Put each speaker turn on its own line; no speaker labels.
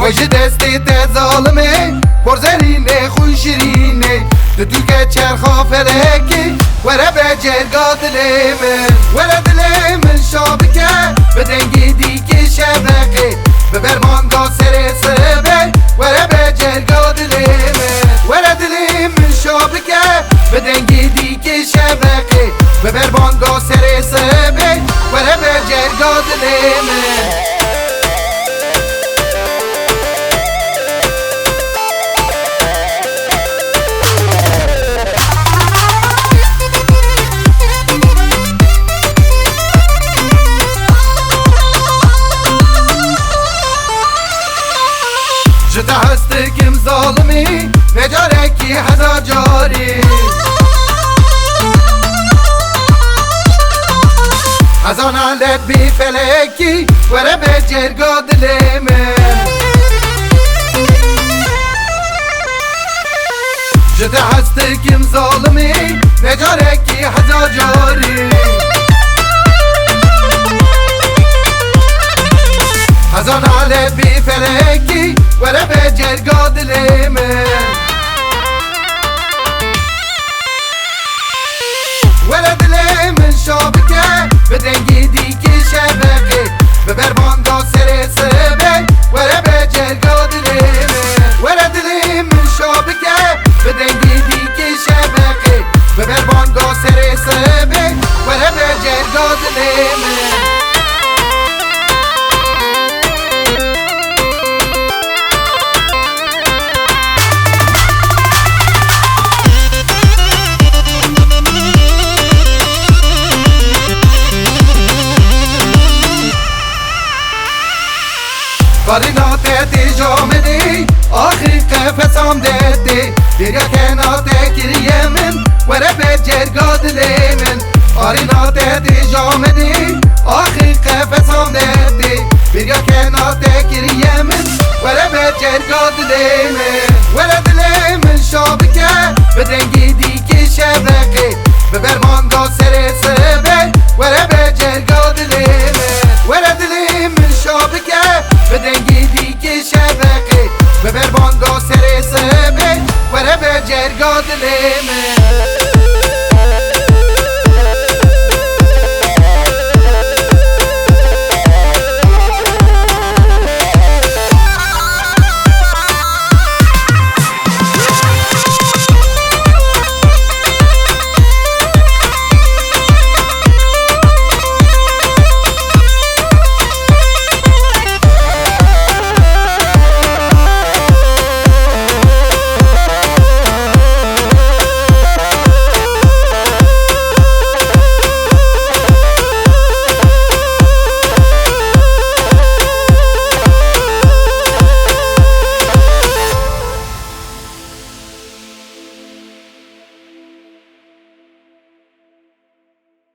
وش دستی ته ظالمه پرزرینه خوی شیرینه تو که چرخا فلکی وره به جرگا دل من وره دل من شابکه به دنگی دیگه شبقه به برمانگا سر سبه وره به جرگا دل من وره دل من شابکه به دنگی دیگه شبقه به برمانگا سر سبه وره به جرگا دل من جدا هستكم ظالمي نجاركي هزار جاري هزان علت بفلكي ورا بجرقا دلمن جدا هستكم ظالمي نجاركي هزار جاري هزان علت بفلكي ولا بجرقا دلمن ولا دلمن شابكه بدنگی دیگه شبقه به برباندا سر سبه ولا بجرقا دلمن ولا دلمن شابكه بدنگی دیگه شبقه به برباندا سر سبه ولا بجرقا دلمن قرينا تاتي جامدي آخر قفصام دادي بيريا كنا تاكر يمن ورا بجرقا دلمن قرينا تاتي جامدي آخر قفصام دادي بيريا كنا تاكر يمن ورا بجرقا دلمن ورا دلمن شابكه بدنگي ديكي شبقه ببرمانگا سر سبه ورا بجرقا دلمن ورا دلمن